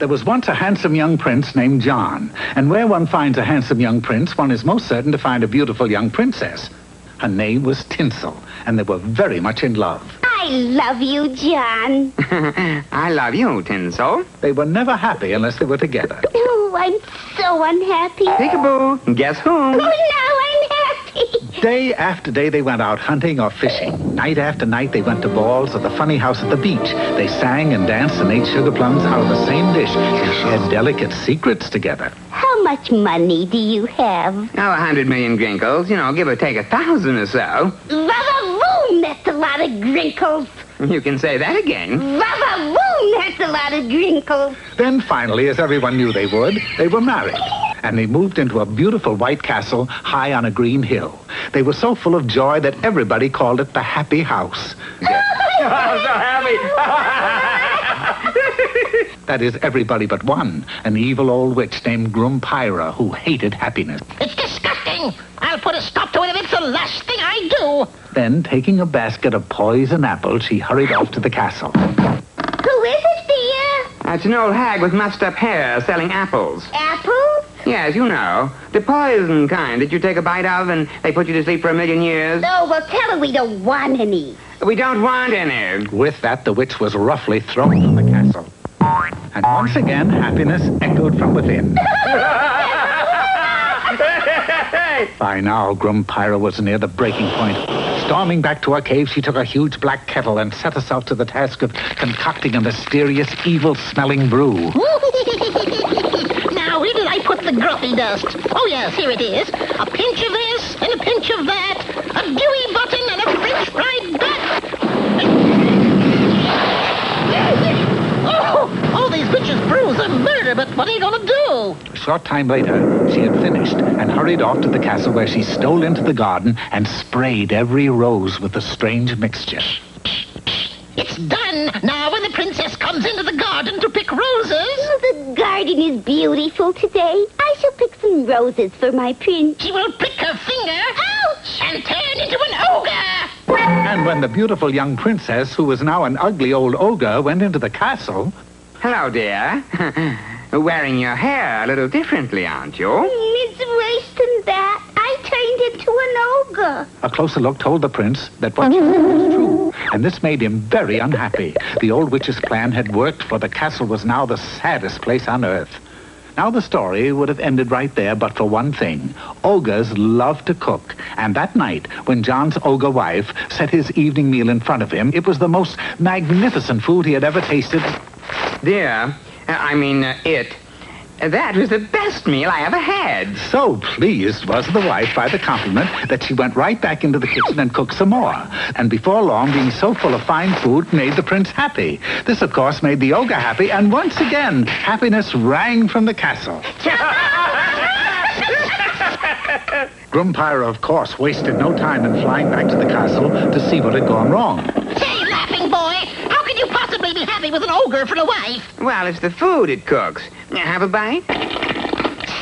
There was once a handsome young prince named John, and where one finds a handsome young prince, one is most certain to find a beautiful young princess. Her name was Tinsel, and they were very much in love. I love you, John. I love you, Tinsel. They were never happy unless they were together. Oh, I'm so unhappy. Peekaboo, guess who? Oh, now I'm happy. Day after day they went out hunting or fishing. Night after night they went to balls or the funny house at the beach. They sang and danced and ate sugar plums out of the same dish. They shared delicate secrets together. How much money do you have? Oh, 100 million grinkles. You know, give or take 1,000 or so. Va-va-voom, that's a lot of grinkles. You can say that again. Va-va-voom, that's a lot of grinkles. Then finally, as everyone knew they would, they were married. And they moved into a beautiful white castle high on a green hill. They were so full of joy that everybody called it the happy house. I'm so happy. That is, everybody but one, an evil old witch named Grumpyra, who hated happiness. It's disgusting. I'll put a stop to it if it's the last thing I do. Then, taking a basket of poison apples, she hurried off to the castle. Who is it, dear? It's an old hag with mussed-up hair selling apples. Apples? Yes, you know. The poison kind that you take a bite of and they put you to sleep for 1,000,000 years. No, well, tell her we don't want any. We don't want any. With that, the witch was roughly thrown from the castle. And once again, happiness echoed from within. By now, Grumpyra was near the breaking point. Storming back to her cave, she took a huge black kettle and set herself to the task of concocting a mysterious, evil-smelling brew. Now, where did I put the gruffy dust? Oh, yes, here it is. A pinch of this and a pinch of that. A Dewey button and a French fried bat. Oh, these bitches' brews are murder, but what are you going to do? A short time later, she had finished and hurried off to the castle where she stole into the garden and sprayed every rose with the strange mixture. It's done. Now, when the princess comes into the garden to pick roses... The garden is beautiful today. I shall pick some roses for my prince. She will prick her finger... Ouch! And turn into an ogre! And when the beautiful young princess, who was now an ugly old ogre, went into the castle... Hello, dear. Wearing your hair a little differently, aren't you? It's worse than that. I turned into an ogre. A closer look told the prince that what she said was true, and this made him very unhappy. The old witch's plan had worked, for the castle was now the saddest place on earth. Now the story would have ended right there, but for one thing. Ogres love to cook, and that night, when John's ogre wife set his evening meal in front of him, it was the most magnificent food he had ever tasted. Dear, it. That was the best meal I ever had. So pleased was the wife by the compliment that she went right back into the kitchen and cooked some more. And before long, being so full of fine food made the prince happy. This, of course, made the ogre happy, and once again, happiness rang from the castle. Grumpyra, of course, wasted no time in flying back to the castle to see what had gone wrong. Say, laughing boy, how can you possibly be happy with an ogre for a wife? Well, it's the food it cooks. Have a bite?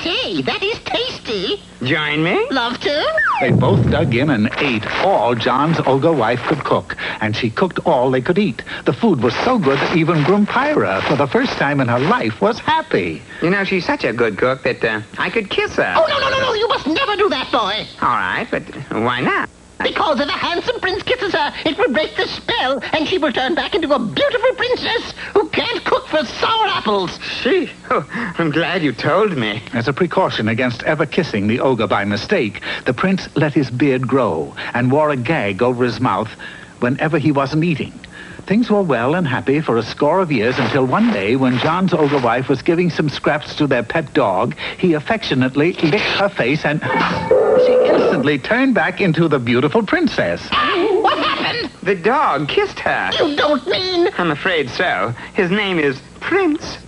Say, that is tasty. Join me? Love to? They both dug in and ate all John's ogre wife could cook, and she cooked all they could eat. The food was so good that even Grumpyra, for the first time in her life, was happy. You know, she's such a good cook that I could kiss her. Oh, no, you must never do that, boy. All right, but why not? Because if a handsome prince kisses her, it will break the spell, and she will turn back into a beautiful princess who can't cook for sour apples. Gee, I'm glad you told me. As a precaution against ever kissing the ogre by mistake, the prince let his beard grow and wore a gag over his mouth whenever he wasn't eating. Things were well and happy for a score of years until one day, when John's ogre wife was giving some scraps to their pet dog, he affectionately licked her face and she instantly turned back into the beautiful princess. What happened? The dog kissed her. You don't mean... I'm afraid so. His name is Prince.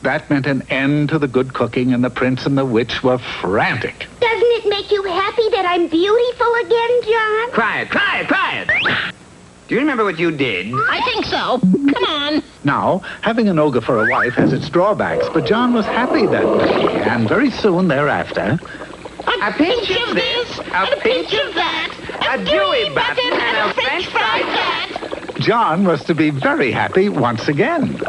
That meant an end to the good cooking, and the prince and the witch were frantic. Doesn't it make you happy that I'm beautiful again, John? Quiet. Do you remember what you did? I think so. Come on. Now, having an ogre for a wife has its drawbacks, but John was happy that day, and very soon thereafter... A pinch of this, a pinch of that, a Dewey button and a French fried bat. John was to be very happy once again.